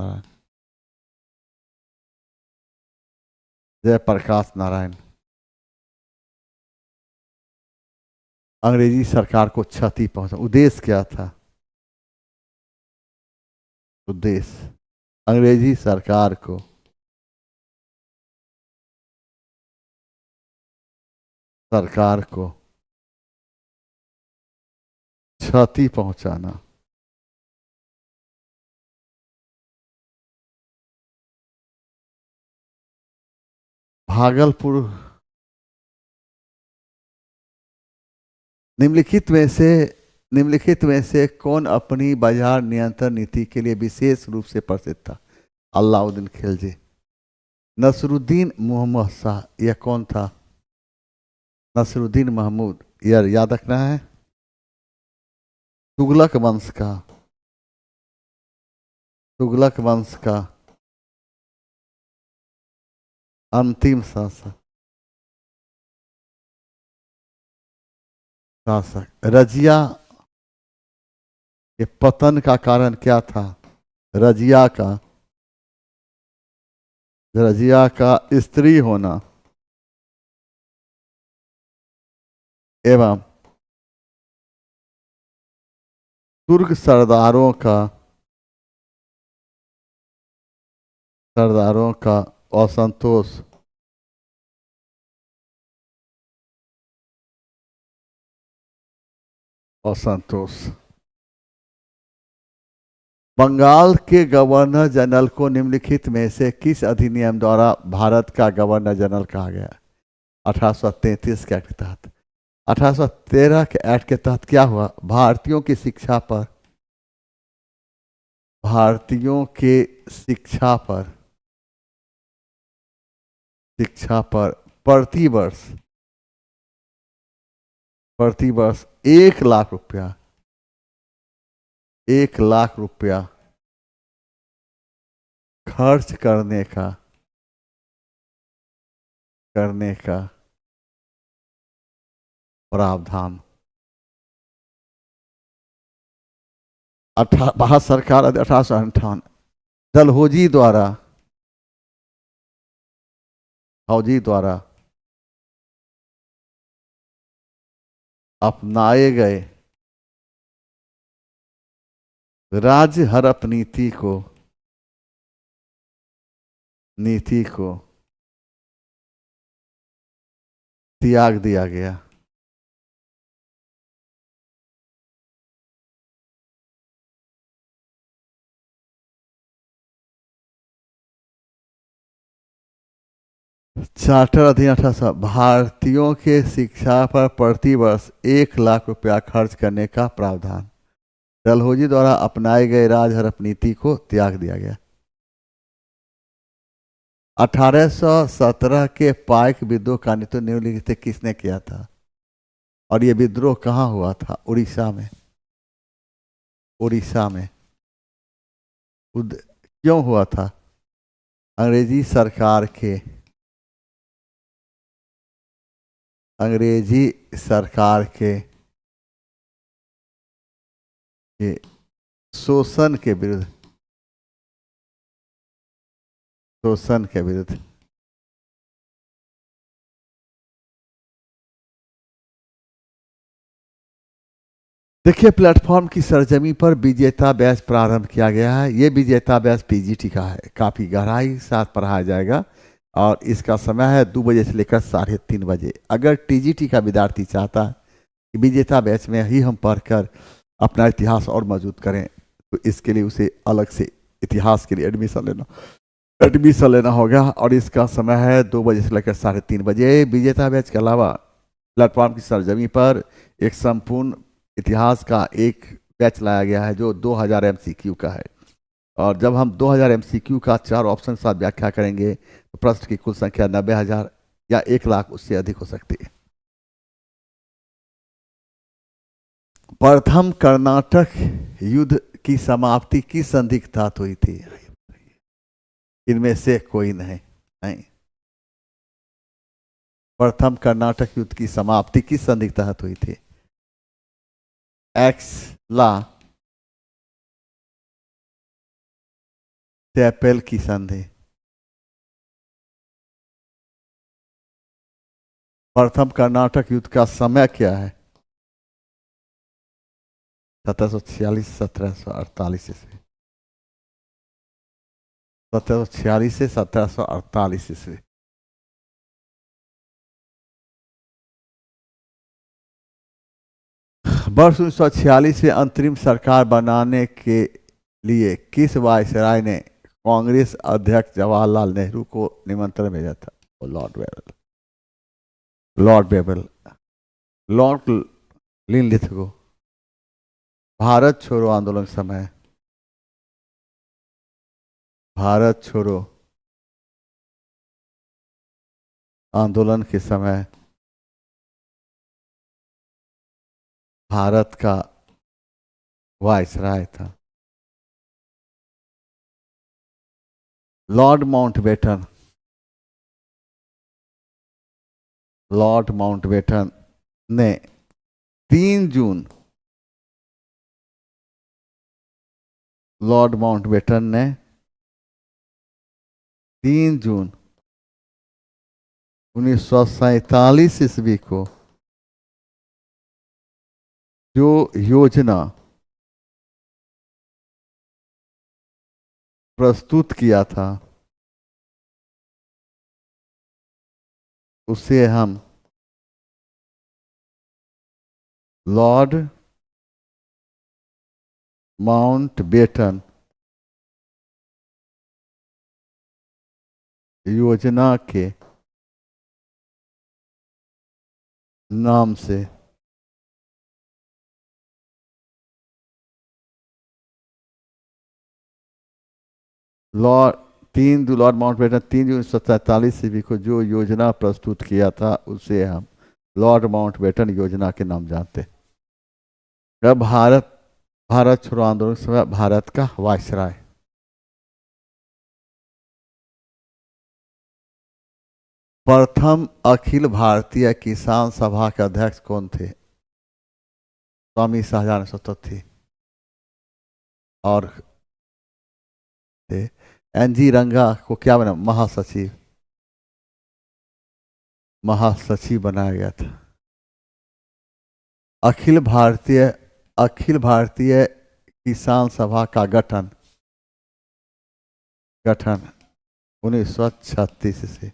नारायण। अंग्रेजी सरकार को क्षति पहुंचा। उद्देश्य क्या था? उद्देश्य अंग्रेजी सरकार को क्षति पहुंचाना। भागलपुर निम्नलिखित में से कौन अपनी बाजार नियंत्रण नीति के लिए विशेष रूप से प्रसिद्ध था? अलाउद्दीन खिलजी। नसरुद्दीन मोहम्मद शाह, यह कौन था? नसरुद्दीन महमूद, यह याद रखना है। तुगलक वंश का अंतिम शासक रजिया के पतन का कारण क्या था? रजिया का स्त्री होना एवं तुर्क सरदारों का असंतोष, असंतोष। बंगाल के गवर्नर जनरल को निम्नलिखित में से किस अधिनियम द्वारा भारत का गवर्नर जनरल कहा गया? 1833 के एक्ट के तहत। 1813 के एक्ट के तहत क्या हुआ? भारतीयों की शिक्षा पर, भारतीयों के शिक्षा पर, शिक्षा पर प्रति वर्ष 1 लाख रुपया, 1 लाख रुपया खर्च करने का प्रावधान भारत सरकार 1858 डलहौजी द्वारा अपनाए गए राज्य हड़प नीति को त्याग दिया गया। चार्टर अधिनियम 1800 भारतीयों के शिक्षा पर प्रति वर्ष 1 लाख रुपया खर्च करने का प्रावधान डलहौजी द्वारा अपनाए गए राज हड़प नीति को त्याग दिया गया। 1817 के पाइक विद्रोह का नेतृत्व निम्नलिखित किसने किया था? और यह विद्रोह कहाँ हुआ था? उड़ीसा में। उड़ीसा में क्यों हुआ था? अंग्रेजी सरकार के शोषण के विरुद्ध, देखिए, प्लेटफॉर्म की सरजमी पर विजेता बैच प्रारंभ किया गया है। ये विजेता बैच पीजीटी का है, काफ़ी गहराई के साथ पढ़ाया जाएगा और इसका समय है 2 बजे से लेकर 3:30 बजे। अगर टीजीटी का विद्यार्थी चाहता है कि विजेता बैच में ही हम पढ़कर अपना इतिहास और मजबूत करें, तो इसके लिए उसे अलग से इतिहास के लिए एडमिशन लेना होगा और इसका समय है 2 बजे से लेकर 3:30 बजे। विजेता बैच के अलावा प्लेटफॉर्म की सरजमी पर एक संपूर्ण इतिहास का एक बैच लाया गया है जो 2000 MCQ का है, और जब हम 2000 MCQ का 4 ऑप्शन के साथ व्याख्या करेंगे तो प्रश्न की कुल संख्या 90,000 या 1 लाख उससे अधिक हो सकती है। प्रथम कर्नाटक युद्ध की समाप्ति किस संधि के तहत हुई थी? इनमें से कोई नहीं। प्रथम कर्नाटक युद्ध की समाप्ति किस संधि के तहत हुई थी? एक्स-ला चैपेल की संधि। प्रथम कर्नाटक युद्ध का समय क्या है? 1746 1748 ईस्वी। 1746 से 1748 ईस्वी। वर्ष 1946 में अंतरिम सरकार बनाने के लिए किस वायसराय ने कांग्रेस अध्यक्ष जवाहरलाल नेहरू को निमंत्रण भेजा था? Lord Wavell, Lord Linlithgow. Bharat छोड़ो आंदोलन समय, भारत छोड़ो आंदोलन के समय भारत का वायसराय था लॉर्ड माउंटबेटन। लॉर्ड माउंटबेटन ने 3 जून लॉर्ड माउंटबेटन ने 3 जून 1947 ईस्वी को जो योजना प्रस्तुत किया था उसे हम लॉर्ड माउंटबेटन योजना के नाम से लॉर्ड लॉर्ड माउंटबेटन 3 जून 1743 ईस्वी को जो योजना प्रस्तुत किया था उसे हम लॉर्ड माउंटबेटन योजना के नाम जानते हैं। अब भारत छोड़ो आंदोलन के समय भारत का वायसराय प्रथम अखिल भारतीय किसान सभा के अध्यक्ष कौन थे? स्वामी शाहजहान सतपथी और थे। एनजी रंगा को क्या बना? महासचिव बनाया गया था। अखिल भारतीय किसान सभा का गठन 1936 से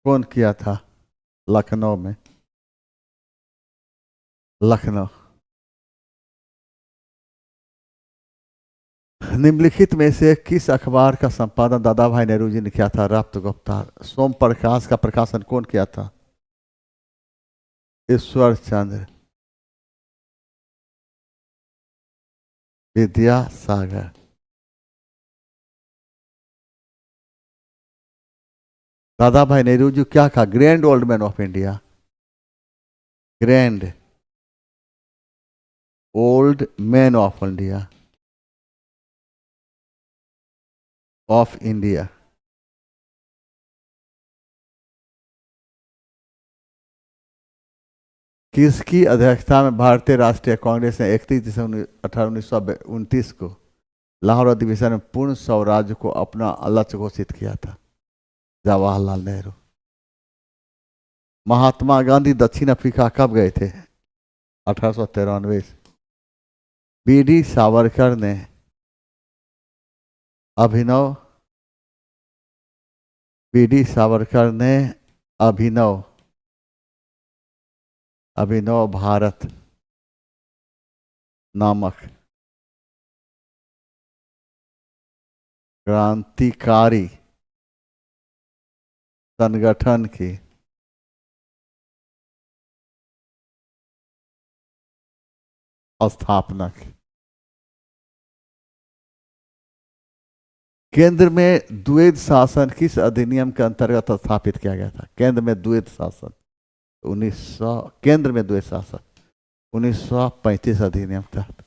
कौन किया था? लखनऊ में। निम्नलिखित में से किस अखबार का संपादन दादा भाई नेहरू जी ने किया था? रफ्त गुप्तार। सोम प्रकाश का प्रकाशन कौन किया था? ईश्वर चंद्र विद्यासागर। दादा भाई नेहरू जी क्या कहा? Grand old man of India. Grand old man of India किसकी अध्यक्षता में भारतीय राष्ट्रीय कांग्रेस ने 31 दिसंबर 1929 को लाहौर अधिवेशन में पूर्ण स्वराज्य को अपना लक्ष्य घोषित किया था? जवाहरलाल नेहरू। महात्मा गांधी दक्षिण अफ्रीका कब गए थे? 1893 से। बीडी सावरकर ने अभिनव भारत नामक क्रांतिकारी संगठन की स्थापना की। केंद्र में द्वैध शासन किस अधिनियम के अंतर्गत स्थापित किया गया था? केंद्र में द्वैध शासन 1935 अधिनियम तहत।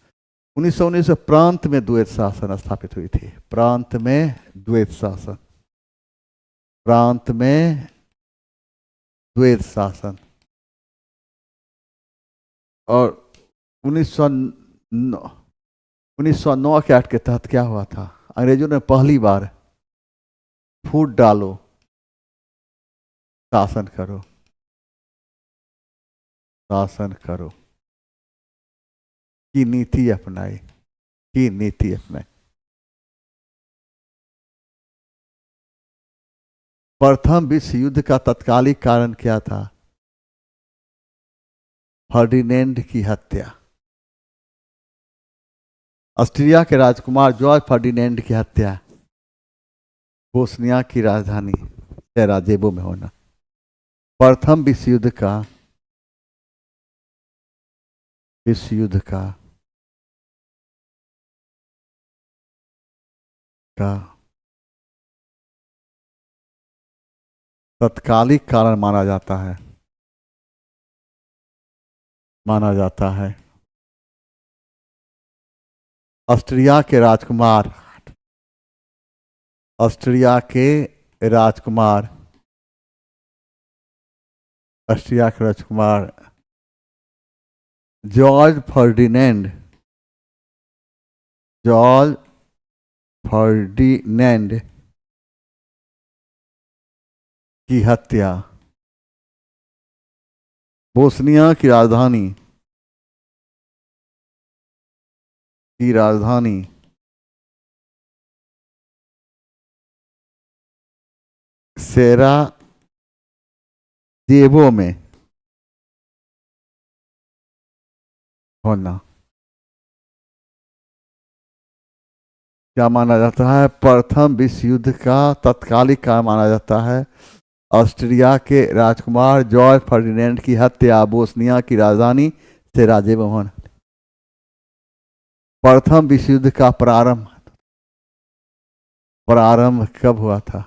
1919 में प्रांत में द्वैध शासन स्थापित हुई थी। प्रांत में द्वैध शासन। और 1909 के एक्ट के तहत क्या हुआ था? अंग्रेजों ने पहली बार फूट डालो शासन करो की नीति अपनाई। प्रथम विश्व युद्ध का तत्कालिक कारण क्या था? फर्डिनेंड की हत्या। ऑस्ट्रिया के राजकुमार जॉर्ज फर्डिनेंड की हत्या बोस्निया की राजधानी सराजेवो में होना। प्रथम विश्व युद्ध का तत्कालिक कारण माना जाता है ऑस्ट्रिया के राजकुमार जॉर्ज फर्डिनेंड की हत्या बोस्निया की राजधानी जेबों में होना क्या माना जाता है? प्रथम विश्व युद्ध का तत्कालिक कारण माना जाता है। ऑस्ट्रिया के राजकुमार जॉर्ज फर्डिनेंड की हत्या बोस्निया की राजधानी सेराजेवो में। प्रथम विश्व युद्ध का प्रारंभ प्रारंभ कब हुआ था?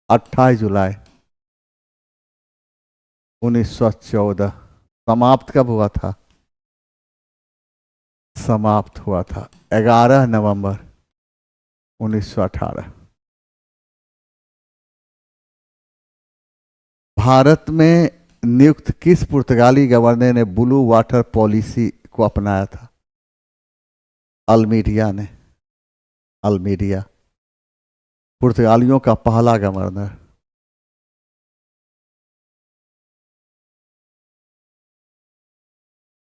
28 जुलाई 1914। समाप्त कब हुआ था? समाप्त हुआ था 11 नवंबर 1918। भारत में नियुक्त किस पुर्तगाली गवर्नर ने ब्लू वाटर पॉलिसी को अपनाया था? अल्मीडिया ने। अल्मीडिया पुर्तगालियों का पहला गवर्नर।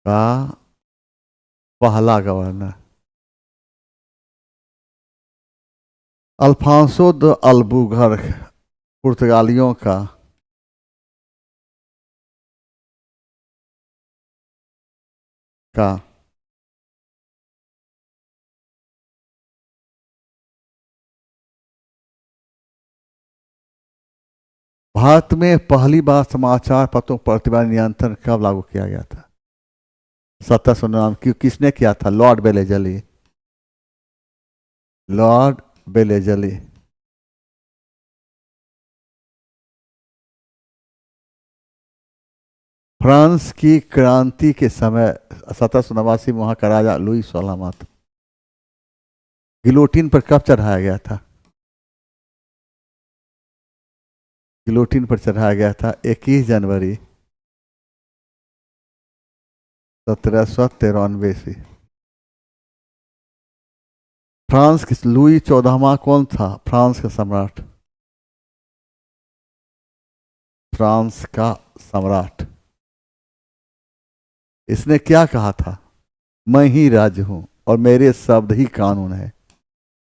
का पहला गवर्नर। अल्फांसो द अल्बुकर्क पुर्तगालियों का का भारत में पहली बार समाचार पत्रों पर प्रतिबंध नियंत्रण कब लागू किया गया था? 1799। किसने किया था? लॉर्ड बेलेजली। लॉर्ड बेलेजली। फ्रांस की क्रांति के समय 1789 में वहां का राजा लुई 16वां था। गिलोटिन पर कब चढ़ाया गया था? गिलोटिन पर चढ़ाया गया था 21 जनवरी 1793 से। फ्रांस के लुई 14वां कौन था? फ्रांस का सम्राट। फ्रांस का सम्राट। इसने क्या कहा था? मैं ही राज्य हूं और मेरे शब्द ही कानून है।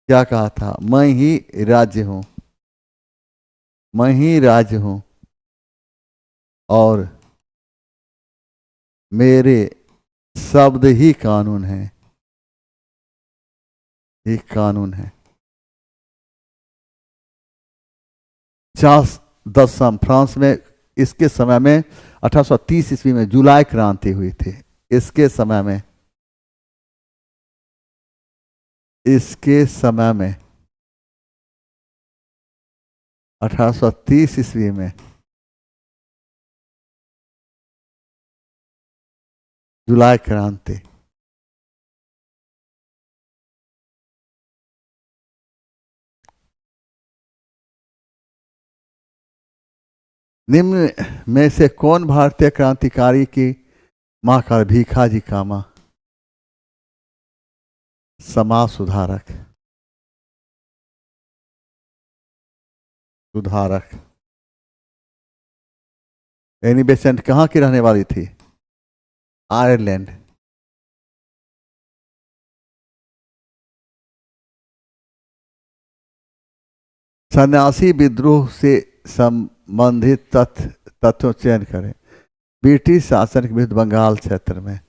क्या कहा था? मैं ही राज्य हूं। मैं ही राज्य हूं और मेरे शब्द ही कानून है। ये कानून है। 50 फ्रांस में इसके समय में 1830 ईस्वी में जुलाई क्रांति हुई थी। इसके समय में 1830 ईस्वी में जुलाई क्रांति। निम्न में से कौन भारतीय क्रांतिकारी की मां का? भीखाजी कामा। समाज सुधारक। सुधारक। एनी बेसेंट कहाँ की रहने वाली थी? आयरलैंड। सन्यासी विद्रोह से संबंधित तथ्यों चयन करें। ब्रिटिश शासन के विरुद्ध बंगाल क्षेत्र में।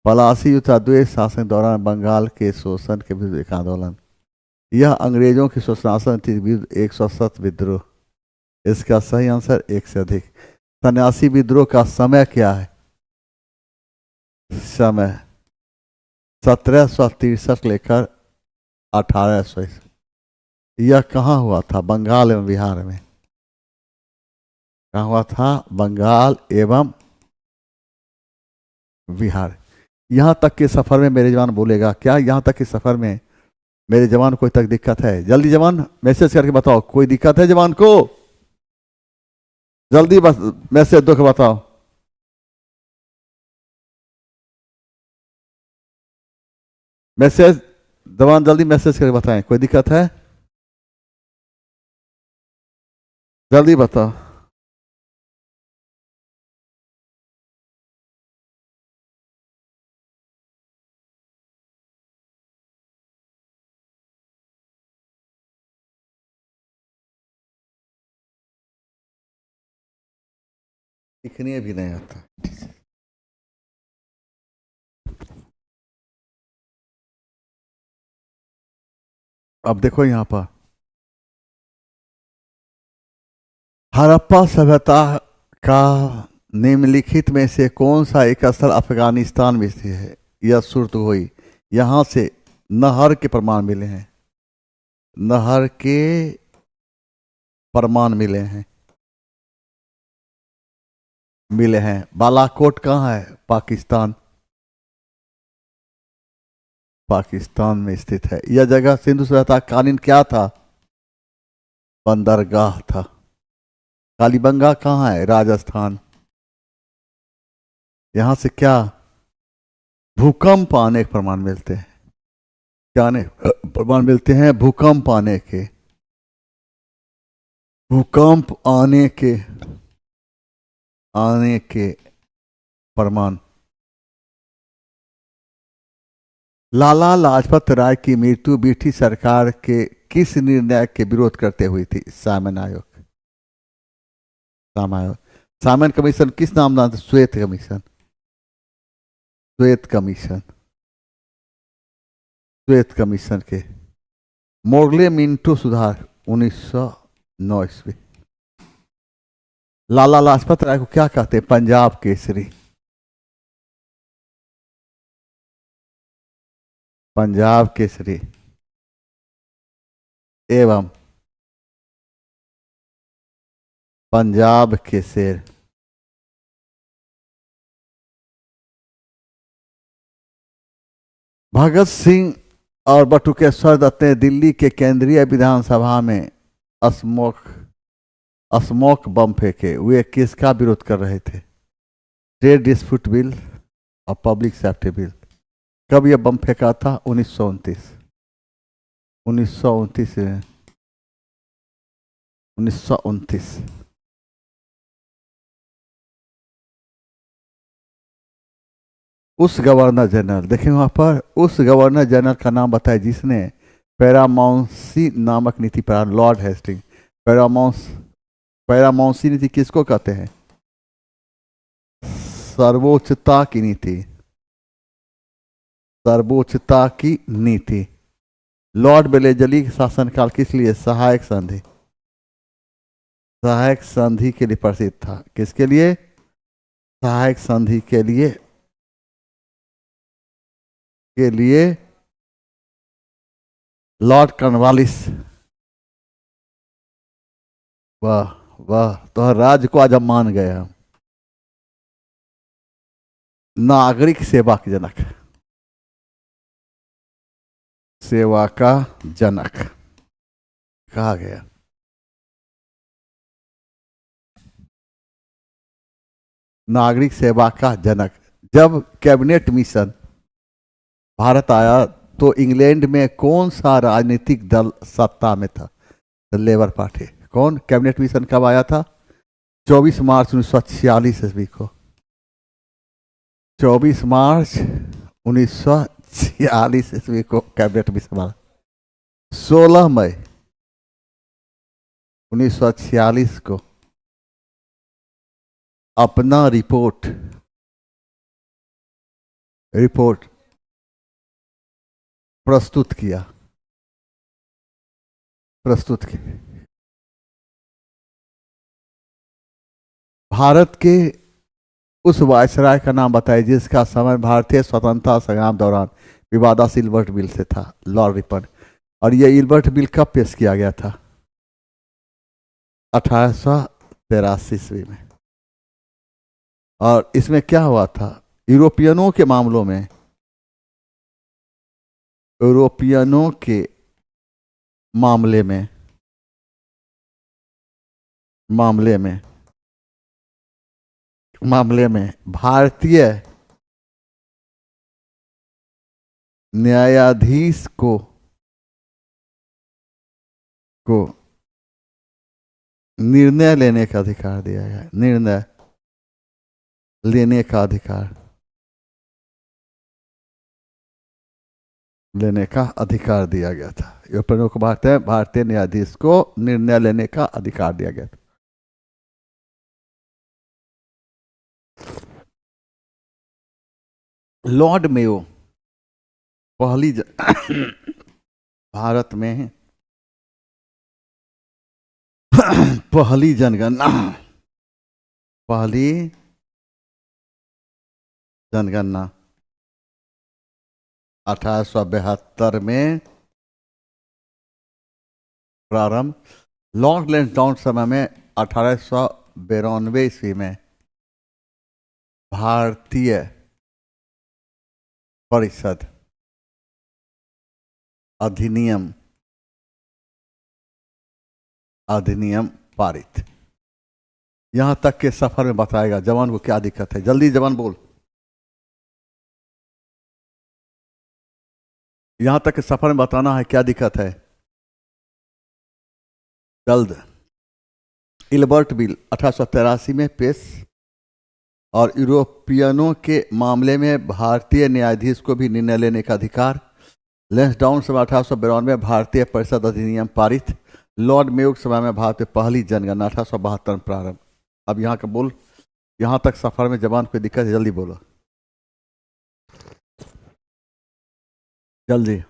पलासी युद्ध द्वेष शासन के दौरान बंगाल के शोषण के विरुद्ध एक आंदोलन। यह अंग्रेजों के शोषणासन के विरुद्ध 107 विद्रोह। इसका सही आंसर 1 से अधिक। सन्यासी विद्रोह का समय क्या है? समय 1763 लेकर 1800। यह कहाँ हुआ था? बंगाल एवं बिहार में। कहाँ हुआ था? बंगाल एवं बिहार। यहाँ तक के सफर में मेरे जवान बोलेगा क्या? यहाँ तक के सफर में मेरे जवान को कोई तक दिक्कत है? जल्दी जवान मैसेज करके बताओ, कोई दिक्कत है जवान को? जल्दी बस मैसेज दो के बताओ। मैसेज जवान जल्दी मैसेज करके बताएं, कोई दिक्कत है? जल्दी बताओ। लिखने भी नहीं आता। अब देखो यहां पर हड़प्पा सभ्यता का निम्नलिखित में से कौन सा एक स्थल अफगानिस्तान में स्थित है? यह सुर्त हुई। यहां से नहर के प्रमाण मिले हैं, नहर के प्रमाण मिले हैं, मिले हैं। बालाकोट कहाँ है? पाकिस्तान, पाकिस्तान में स्थित है। यह जगह सिंधु सभ्यता कालीन क्या था? बंदरगाह था। कालीबंगा कहाँ है? राजस्थान। यहां से क्या भूकंप आने के प्रमाण मिलते हैं? क्या आने प्रमाण मिलते हैं? भूकंप आने के, भूकंप आने के प्रमाण। लाला लाजपत राय की मृत्यु ब्रिटिश सरकार के किस निर्णय के विरोध करते हुई थी? साइमन आयोग। साइमन कमीशन किस नाम था? श्वेत कमीशन, श्वेत कमीशन, श्वेत कमीशन के। मोगले मिंटो सुधार 1909 ईस्वी। लाला लाजपत राय को क्या कहते हैं? पंजाब केसरी, पंजाब केसरी एवं पंजाब के शेर। भगत सिंह और बटुकेश्वर दत्त ने दिल्ली के केंद्रीय विधानसभा में स्मोक बम फेंके। वे किसका विरोध कर रहे थे? ट्रेड डिस्प्यूट बिल और पब्लिक सेफ्टी बिल। कब यह बम फेंका था? 1929, 1929, 1929। उस गवर्नर जनरल, देखें वहां पर, उस गवर्नर जनरल का नाम बताए जिसने पैरामाउंसी नामक नीति पर, लॉर्ड हेस्टिंग। पैरामाउंसी नीति किसको कहते हैं? सर्वोच्चता की नीति, सर्वोच्चता की नीति। लॉर्ड बेलेजली के शासनकाल किस लिए? सहायक संधि, सहायक संधि के लिए प्रसिद्ध था। किसके लिए? सहायक संधि के लिए, लॉर्ड कॉर्नवालिस। वाह वाह, तो राज्य को आज हम मान गए हम। नागरिक सेवा के जनक, सेवा का जनक कहा गया। नागरिक सेवा का जनक। जब कैबिनेट मिशन भारत आया तो इंग्लैंड में कौन सा राजनीतिक दल सत्ता में था? Labour party. कौन? कैबिनेट मिशन कब आया था? 24 मार्च 1946 ईस्वी को, 24 मार्च 1946 ईस्वी को कैबिनेट मिशन आया। 16 मई 1946 को अपना रिपोर्ट प्रस्तुत किया। भारत के उस वायसराय का नाम बताइए जिसका समय भारतीय स्वतंत्रता संग्राम दौरान विवादास्पद इल्बर्ट बिल से था? Lord Ripon. और यह इल्बर्ट बिल कब पेश किया गया था? 1883 ईस्वी में। और इसमें क्या हुआ था? यूरोपियनों के मामलों में, यूरोपियनों के मामले में भारतीय न्यायाधीश को निर्णय लेने का अधिकार दिया गया। निर्णय लेने का अधिकार, लेने का अधिकार दिया गया था। यूरोपियनों को भारतीय न्यायाधीश को निर्णय लेने का अधिकार दिया गया था। लॉर्ड मेयो पहली भारत में पहली जनगणना, पहली जनगणना 1872 में प्रारंभ। लॉर्ड लैंसडाउन समय में 1892 ईस्वी में भारतीय परिषद अधिनियम पारित। यहां तक के सफर में बताएगा जवान को क्या दिक्कत है। जल्दी जवान बोल। यहां तक के सफर में बताना है क्या दिक्कत है। जल्द। इल्बर्ट बिल 1883 में पेश और यूरोपियनों के मामले में भारतीय न्यायाधीश को भी निर्णय लेने का अधिकार। लैंसडाउन समय 1892 में भारतीय परिषद अधिनियम पारित। लॉर्ड मेयो के समय में भारत में पहली जनगणना 1872 में प्रारंभ। अब यहाँ का बोल। यहाँ तक सफर में जवान कोई दिक्कत है, जल्दी बोलो जल्दी।